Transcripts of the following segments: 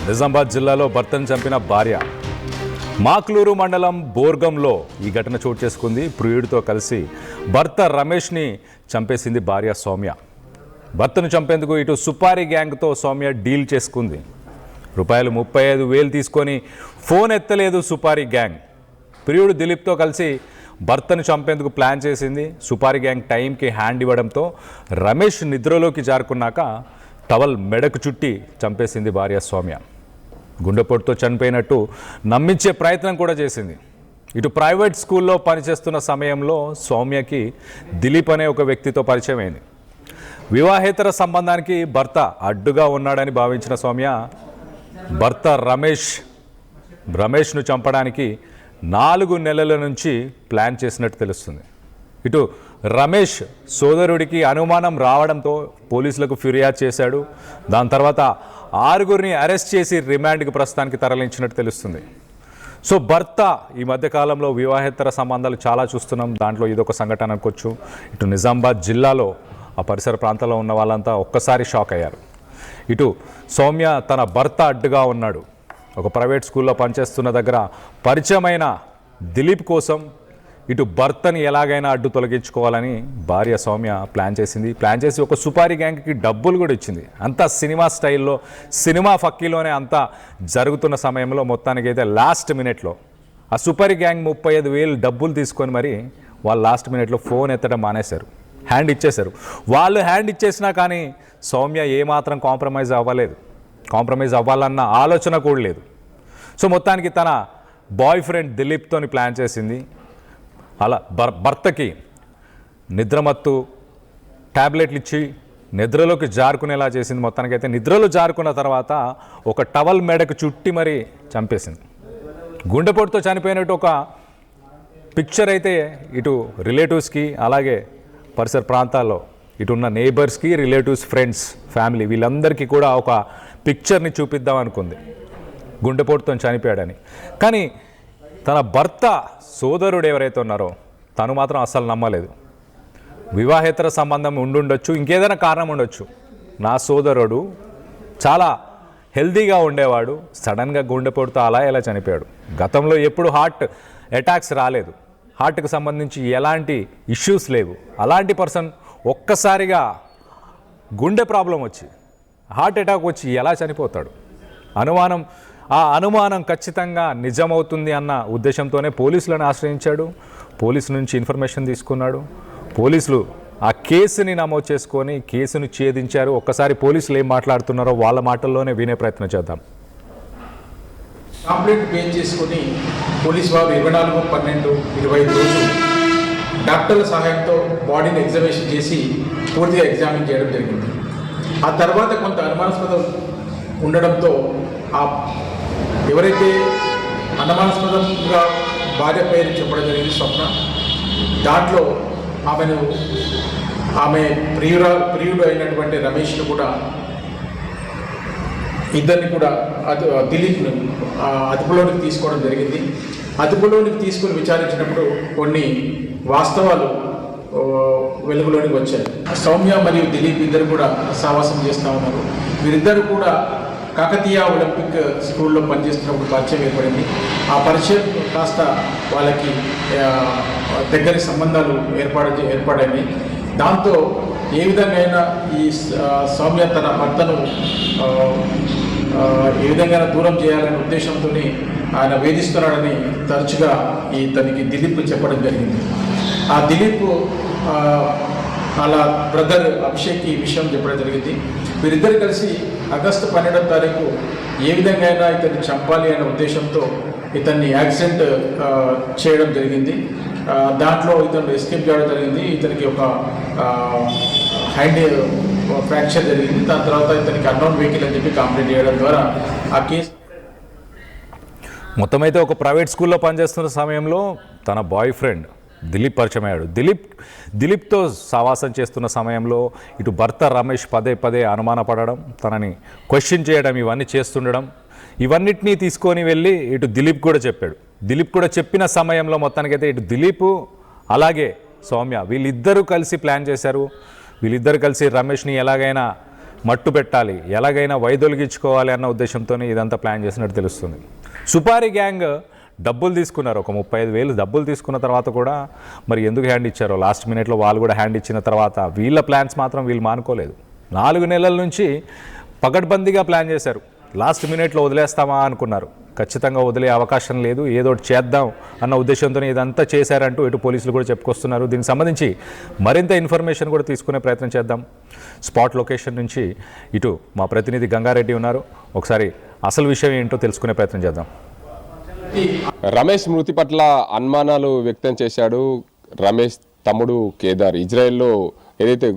నిజామాబాద్ జిల్లాలో భర్తను చంపిన భార్య. మాక్లూరు మండలం బోర్గంలో ఈ ఘటన చోటు చేసుకుంది. ప్రియుడితో కలిసి భర్త రమేష్ని చంపేసింది భార్య సౌమ్య. భర్తను చంపేందుకు ఇటు సుపారీ గ్యాంగ్తో సౌమ్య డీల్ చేసుకుంది. రూపాయలు 35,000 తీసుకొని ఫోన్ ఎత్తలేదు సుపారీ గ్యాంగ్. ప్రియుడు దిలీప్తో కలిసి భర్తను చంపేందుకు ప్లాన్ చేసింది. సుపారీ గ్యాంగ్ టైంకి హ్యాండ్ ఇవ్వడంతో రమేష్ నిద్రలోకి జారుకున్నాక టవల్ మెడకు చుట్టి చంపేసింది భార్య సౌమ్య. గుండెపోటుతో చనిపోయినట్టు నమ్మించే ప్రయత్నం కూడా చేసింది. ఇటు ప్రైవేట్ స్కూల్లో పనిచేస్తున్న సమయంలో సౌమ్యకి దిలీప్ అనే ఒక వ్యక్తితో పరిచయం అయింది. వివాహేతర సంబంధానికి భర్త అడ్డుగా ఉన్నాడని భావించిన సౌమ్య భర్త రమేష్ను చంపడానికి 4 నెలల నుంచి ప్లాన్ చేసినట్టు తెలుస్తుంది. ఇటు రమేష్ సోదరుడికి అనుమానం రావడంతో పోలీసులకు ఫిర్యాదు చేశాడు. దాని తర్వాత 6గురిని అరెస్ట్ చేసి రిమాండ్కి ప్రస్తుతానికి తరలించినట్టు తెలుస్తుంది. సో భర్త ఈ మధ్యకాలంలో వివాహేతర సంబంధాలు చాలా చూస్తున్నాం. దాంట్లో ఇదొక సంఘటన అనుకోవచ్చు. ఇటు నిజామాబాద్ జిల్లాలో ఆ పరిసర ప్రాంతాల్లో ఉన్న వాళ్ళంతా ఒక్కసారి షాక్ అయ్యారు. ఇటు సౌమ్య తన భర్త అడ్డుగా ఉన్నాడు. ఒక ప్రైవేట్ స్కూల్లో పనిచేస్తున్న దగ్గర పరిచయమైన దిలీప్ కోసం ఇటు భర్తని ఎలాగైనా అడ్డు తొలగించుకోవాలని భార్య సౌమ్య ప్లాన్ చేసి ఒక సుపారీ గ్యాంగ్కి డబ్బులు కూడా ఇచ్చింది. అంతా సినిమా స్టైల్లో, సినిమా ఫక్కీలోనే అంతా జరుగుతున్న సమయంలో మొత్తానికైతే లాస్ట్ మినిట్లో ఆ సుపారీ గ్యాంగ్ 35,000 డబ్బులు తీసుకొని మరి వాళ్ళు లాస్ట్ మినిట్లో ఫోన్ ఎత్తడం మానేశారు, హ్యాండ్ ఇచ్చేశారు. వాళ్ళు హ్యాండ్ ఇచ్చేసినా కానీ సౌమ్య ఏమాత్రం కాంప్రమైజ్ అవ్వాలన్న ఆలోచన కూడా లేదు. సో మొత్తానికి తన బాయ్ ఫ్రెండ్ దిలీప్తోని ప్లాన్ చేసింది. అలా భర్తకి నిద్రమత్తు ట్యాబ్లెట్లు ఇచ్చి నిద్రలోకి జారుకునేలా చేసింది. మొత్తానికైతే నిద్రలో జారుకున్న తర్వాత ఒక టవల్ మెడకు చుట్టి మరీ చంపేసింది. గుండెపోటుతో చనిపోయినట్టు ఒక పిక్చర్ అయితే ఇటు రిలేటివ్స్కి, అలాగే పరిసర ప్రాంతాల్లో ఇటున్న నేబర్స్కి, రిలేటివ్స్, ఫ్రెండ్స్, ఫ్యామిలీ వీళ్ళందరికీ కూడా ఒక పిక్చర్ని చూపిద్దాం అనుకుంది గుండెపోటుతో చనిపోయాడని. కానీ తన భర్త సోదరుడు ఎవరైతే ఉన్నారో తను మాత్రం అస్సలు నమ్మలేదు. వివాహేతర సంబంధం ఉండుండొచ్చు, ఇంకేదైనా కారణం ఉండొచ్చు. నా సోదరుడు చాలా హెల్తీగా ఉండేవాడు, సడన్గా గుండెపోటుతో అలా ఎలా చనిపోయాడు. గతంలో ఎప్పుడు హార్ట్ అటాక్స్ రాలేదు, హార్ట్కి సంబంధించి ఎలాంటి ఇష్యూస్ లేవు. అలాంటి పర్సన్ ఒక్కసారిగా గుండె ప్రాబ్లం వచ్చి, హార్ట్ అటాక్ వచ్చి ఎలా చనిపోతాడు? ఆ అనుమానం ఖచ్చితంగా నిజమవుతుంది అన్న ఉద్దేశంతోనే పోలీసులను ఆశ్రయించాడు. పోలీసు నుంచి ఇన్ఫర్మేషన్ తీసుకున్నాడు. పోలీసులు ఆ కేసుని నమోదు చేసుకొని కేసును ఛేదించారు. ఒక్కసారి పోలీసులు ఏం మాట్లాడుతున్నారో వాళ్ళ మాటల్లోనే వినే ప్రయత్నం చేద్దాం. కంప్లైంట్ బేస్ చేసుకుని పోలీసు వారు 24/12/25 రోజు డాక్టర్ల సహాయంతో బాడీని ఎగ్జామినేషన్ చేసి పూర్తిగా ఎగ్జామిన్ చేయడం జరిగింది. ఆ తర్వాత కొంత అనుమానాస్పదం ఉండడంతో ఎవరైతే అనుమానాస్పదంగా భార్య పేరు చెప్పడం జరిగింది స్వప్న, దాంట్లో ఆమె ప్రియుడు అయినటువంటి రమేష్ను కూడా, ఇద్దరిని కూడా దిలీప్ను అదుపులోనికి తీసుకోవడం జరిగింది. అదుపులోనికి తీసుకుని విచారించినప్పుడు కొన్ని వాస్తవాలు వెలుగులోనికి వచ్చాయి. సౌమ్య మరియు దిలీప్ ఇద్దరు కూడా సావాసం చేస్తూ ఉన్నారు. వీరిద్దరు కూడా కాకతీయ ఒలింపిక్ స్కూల్లో పనిచేస్తున్నప్పుడు పరిచయం ఏర్పడింది. ఆ పరిచయం కాస్త వాళ్ళకి దగ్గరి సంబంధాలు ఏర్పడింది. దాంతో ఏ విధంగా అయినా ఈ సౌమ్య తన భర్తను ఏ విధంగా దూరం చేయాలనే ఉద్దేశంతో ఆయన వేధిస్తున్నాడని తరచుగా తనకి దిలీప్ చెప్పడం జరిగింది. ఆ దిలీప్ అలా బ్రదర్ అభిషేక్ ఈ విషయం చెప్పడం జరిగింది. వీరిద్దరు కలిసి ఆగస్టు 12వ తారీఖు ఏ విధంగా అయినా ఇతన్ని చంపాలి అనే ఉద్దేశంతో ఇతన్ని యాక్సిడెంట్ చేయడం జరిగింది. దాంట్లో ఇతను ఎస్కేప్ చేయడం జరిగింది. ఇతనికి ఒక హ్యాండ్ ఫ్రాక్చర్ జరిగింది. దాని తర్వాత ఇతనికి అన్నోన్ వెహికల్ అని చెప్పి కంప్లైంట్ చేయడం ద్వారా ఆ కేసు మొత్తం అయితే ఒక ప్రైవేట్ స్కూల్లో పనిచేస్తున్న సమయంలో తన బాయ్ ఫ్రెండ్ దిలీప్ పరిచయం అయ్యాడు. దిలీప్తో సావాసం చేస్తున్న సమయంలో ఇటు భర్త రమేష్ పదే అనుమానపడడం, తనని క్వశ్చన్ చేయడం, ఇవన్నీ చేస్తుండడం, ఇవన్నిటినీ తీసుకొని వెళ్ళి ఇటు దిలీప్ కూడా చెప్పాడు. దిలీప్ కూడా చెప్పిన సమయంలో మొత్తానికైతే ఇటు దిలీప్ అలాగే సౌమ్య వీళ్ళిద్దరూ కలిసి ప్లాన్ చేశారు. వీళ్ళిద్దరు కలిసి రమేష్ని ఎలాగైనా మట్టు పెట్టాలి, ఎలాగైనా వైదొలిగించుకోవాలి అన్న ఉద్దేశంతో ఇదంతా ప్లాన్ చేసినట్టు తెలుస్తుంది. సుపారీ గ్యాంగ్ డబ్బులు తీసుకున్నారు, ఒక 35,000 డబ్బులు తీసుకున్న తర్వాత కూడా మరి ఎందుకు హ్యాండ్ ఇచ్చారో లాస్ట్ మినిట్లో వాళ్ళు కూడా హ్యాండ్ ఇచ్చిన తర్వాత వీళ్ళ ప్లాన్స్ మాత్రం వీళ్ళు మానుకోలేదు. 4 నెలల నుంచి పకడ్బందీగా ప్లాన్ చేశారు. లాస్ట్ మినిట్లో వదిలేస్తామా అనుకున్నారు, ఖచ్చితంగా వదిలే అవకాశం లేదు, ఏదో ఒకటి చేద్దాం అన్న ఉద్దేశంతో ఇదంతా చేశారంటూ ఇటు పోలీసులు కూడా చెప్పుకొస్తున్నారు. దీనికి సంబంధించి మరింత ఇన్ఫర్మేషన్ కూడా తీసుకునే ప్రయత్నం చేద్దాం. స్పాట్ లొకేషన్ నుంచి ఇటు మా ప్రతినిధి గంగారెడ్డి ఉన్నారు, ఒకసారి అసలు విషయం ఏంటో తెలుసుకునే ప్రయత్నం చేద్దాం. రమేష్ మృతి పట్ల అనుమానాలు వ్యక్తం చేశాడు రమేష్ తమ్ముడు కేదార్. ఇజ్రాయెల్లో ఏదైతే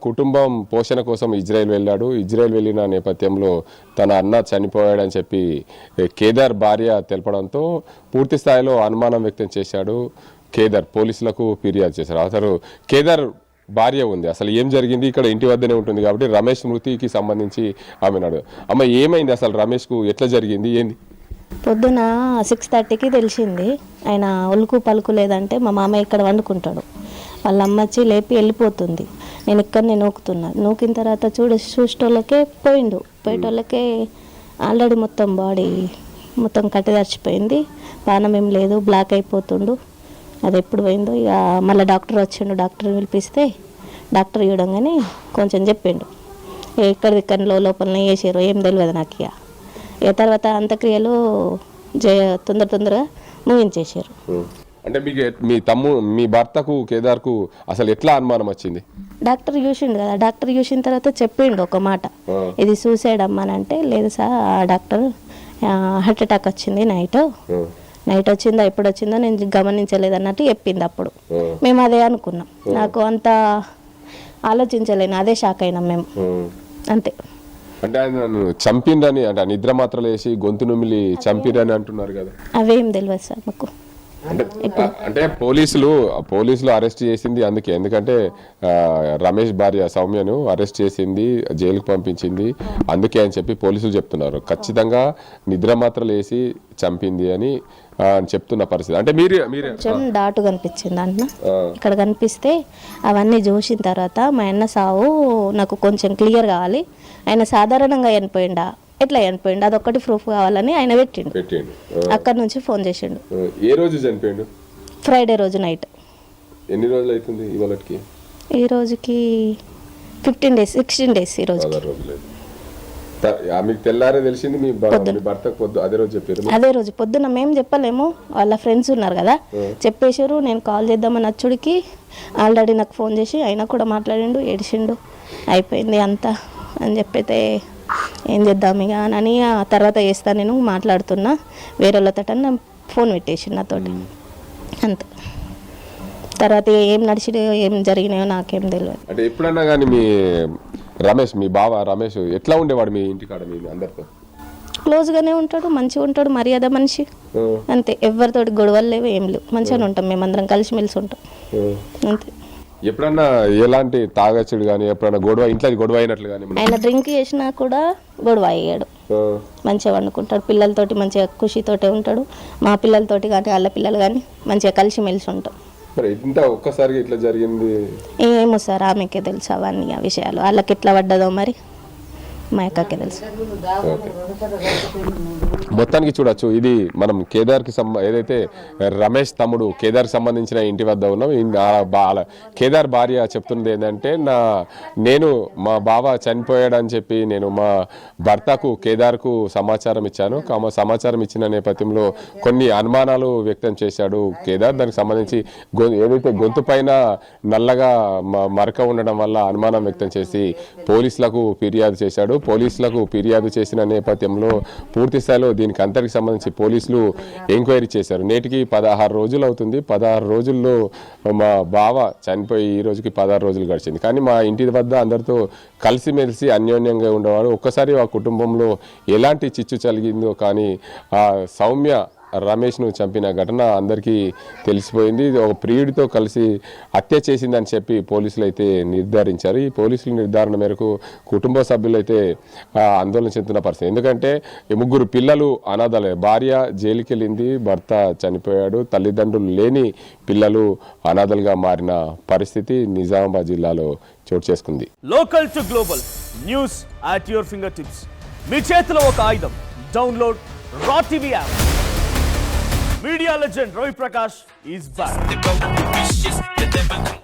కుటుంబం పోషణ కోసం ఇజ్రాయెల్ వెళ్ళాడు. ఇజ్రాయెల్ వెళ్ళిన నేపథ్యంలో తన అన్న చనిపోయాడని చెప్పి కేదార్ భార్య తెలపడంతో పూర్తి స్థాయిలో అనుమానం వ్యక్తం చేశాడు కేదార్. పోలీసులకు ఫిర్యాదు చేశారు. అసలు కేదార్ భార్య ఉంది, అసలు ఏం జరిగింది, ఇక్కడ ఇంటి వద్దనే ఉంటుంది కాబట్టి రమేష్ మృతికి సంబంధించి ఆమెనాడు. అమ్మ ఏమైంది, అసలు రమేష్కు ఎట్లా జరిగింది, ఏంది? పొద్దున 6:30కి తెలిసింది. ఆయన ఉలుకు పలుకు లేదంటే మా మామయ్య ఇక్కడ వండుకుంటాడు, వాళ్ళ అమ్మ వచ్చి లేపి వెళ్ళిపోతుంది. నేను ఇక్కడనే నూకుతున్నా. నూకిన తర్వాత చూసేటోళ్ళకే పోయేటోళ్ళకే ఆల్రెడీ మొత్తం బాడీ మొత్తం కట్టదర్చిపోయింది, ప్రాణం ఏం లేదు, బ్లాక్ అయిపోతుండు. అది ఎప్పుడు పోయిందో ఇక మళ్ళీ డాక్టర్ వచ్చిండు. డాక్టర్ పిలిపిస్తే డాక్టర్ చూడంగానే కొంచెం చెప్పిండు, ఇక్కడ లోపలనే వేసారు, ఏం తెలియదు నాకు. ఇక తర్వాత అంత్యక్రియలు తొందరగా ముగించేసారు. అంటే మీకు మీ భర్తకు కేదార్కు అసలు ఎట్లా అనుమానం వచ్చింది? డాక్టర్ చూసిండు కదా, డాక్టర్ చూసిన తర్వాత చెప్పిండు ఒక మాట, ఇది సూసైడ్ అమ్మానంటే లేదు సార్, ఆ డాక్టర్ హార్ట్ అటాక్ వచ్చింది, నైట్ వచ్చిందా ఎప్పుడు వచ్చిందో నేను గమనించలేదు అన్నట్టు చెప్పింది. అప్పుడు మేము అదే అనుకున్నాం, నాకు అంత ఆలోచించలేను, అదే షాక్ అయినాం మేము అంతే. అంటే ఆయన చంపిందని, అంటే నిద్ర మాత్రలు వేసి గొంతు నుమిలి చంపిరని అంటున్నారు కదా, అవేం తెలియదు సార్ మాకు. అంటే పోలీసులు అరెస్ట్ చేసింది అందుకే, ఎందుకంటే రమేష్ భార్య సౌమ్యను అరెస్ట్ చేసింది, జైలుకు పంపించింది అందుకే అని చెప్పి పోలీసులు చెప్తున్నారు. ఖచ్చితంగా నిద్ర మాత్రలు వేసి చంపింది అని చెప్తున్న పరిస్థితి. అంటే మీరు కొంచెం డాటు కనిపించింది అంట, ఇక్కడ కనిపిస్తే అవన్నీ చూసిన తర్వాత మా అన్న సావు నాకు కొంచెం క్లియర్ కావాలి, ఆయన సాధారణంగా చనిపోయిండా ఎట్లా చనిపోయిండు అదొక్కటి ప్రూఫ్ కావాలని ఆయన పెట్టిండు. అక్కడ నుంచి ఫోన్ చేసిండు. ఏ రోజు చనిపోయిండు? ఫ్రైడే రోజు నైట్. ఎన్ని రోజులు అవుతుంది ఇవాళకి? ఈ రోజుకి 15 days 16 days. ఈ రోజు మీకు తెల్లారే తెలిసింది, మీ భర్తకు అదే రోజు చెప్పారు? అదే రోజు పొద్దున్న మేము చెప్పలేము, వాళ్ళ ఫ్రెండ్స్ ఉన్నారు కదా చెప్పేశారు. నేను కాల్ చేద్దామని అచ్చుడికి ఆల్రెడీ నాకు ఫోన్ చేసి అయినా కూడా మాట్లాడిండు, ఏడిచిండు, అయిపోయింది అంతా అని చెప్పైతే ఏం చేద్దాం ఇక అని ఆ తర్వాత చేస్తా నేను మాట్లాడుతున్నా వేరే వాళ్ళతో ఫోన్ పెట్టేసి నాతోటి అంతే. తర్వాత ఏం నడిచినాయో ఏం జరిగినాయో నాకేం తెలియదు. అంటే ఎప్పుడన్నా కానీ మీ బావ రమేష్ ఎట్లా ఉండేవాడు మీ ఇంటికాడ? మీ అందరితో క్లోజ్గానే ఉంటాడు, మంచిగా ఉంటాడు, మర్యాద మనిషి అంతే. ఎవరితోటి గొడవలు లేవు, ఏం లేవు, మంచిగానే ఉంటాం, మేమందరం కలిసిమెలిసి ఉంటాం అంతే. ఎప్పుడన్నా ఎలాంటి తాగచ్చుడు కానీ ఎప్పుడన్నా ఇంట్లో గొడవ అయినట్లు కానీ? ఆయన డ్రింక్ చేసినా కూడా గొడవ అయ్యాడు, మంచిగా వండుకుంటాడు, పిల్లలతోటి మంచిగా ఖుషితోటే ఉంటాడు, మా పిల్లలతోటి కానీ వాళ్ళ పిల్లలు కానీ మంచిగా కలిసిమెలిసి ఉంటాం. మరి ఇంత ఒక్కసారిగా ఇట్లా జరిగింది ఏమో సార్, ఆమెకే తెలుసు అవన్నీ ఆ విషయాలు, వాళ్ళకి ఎట్లా పడ్డదో మరి మా అక్కకే తెలుసు. మొత్తానికి చూడొచ్చు, ఇది మనం కేదార్కి ఏదైతే రమేష్ తమ్ముడు కేదార్కి సంబంధించిన ఇంటి వద్ద ఉన్నాం. కేదార్ భార్య చెప్తున్నది ఏంటంటే, నేను మా బావ చనిపోయాడని చెప్పి నేను మా భర్తకు కేదార్కు సమాచారం ఇచ్చాను. సమాచారం ఇచ్చిన నేపథ్యంలో కొన్ని అనుమానాలు వ్యక్తం చేశాడు కేదార్. దానికి సంబంధించి ఏదైతే గొంతు పైన నల్లగా మరక ఉండడం వల్ల అనుమానం వ్యక్తం చేసి పోలీసులకు ఫిర్యాదు చేశాడు. పోలీసులకు ఫిర్యాదు చేసిన నేపథ్యంలో పూర్తి స్థాయిలో దీనికి అంతటికి సంబంధించి పోలీసులు ఎంక్వైరీ చేశారు. నేటికి 16 రోజులు అవుతుంది. 16 రోజుల్లో మా బావ చనిపోయి ఈ రోజుకి 16 రోజులు గడిచింది. కానీ మా ఇంటి వద్ద అందరితో కలిసిమెలిసి అన్యోన్యంగా ఉండేవాడు. ఒక్కసారి ఆ కుటుంబంలో ఎలాంటి చిచ్చు కలిగిందో కానీ ఆ సౌమ్య రమేష్ను చంపిన ఘటన అందరికీ తెలిసిపోయింది. ఒక ప్రియుడితో కలిసి హత్య చేసిందని చెప్పి పోలీసులు అయితే నిర్ధారించారు. ఈ పోలీసుల నిర్ధారణ మేరకు కుటుంబ సభ్యులు అయితే ఆందోళన చెందుతున్న పరిస్థితి. ఎందుకంటే 3 పిల్లలు అనాథలే, భార్య జైలుకి వెళ్ళింది, భర్త చనిపోయాడు, తల్లిదండ్రులు లేని పిల్లలు అనాథలుగా మారిన పరిస్థితి నిజామాబాద్ జిల్లాలో చోటు చేసుకుంది. Local to global news at your fingertips. మీ చేతిలో ఒక ఆయుధం. Download R TV app. Media legend Ravi Prakash is back.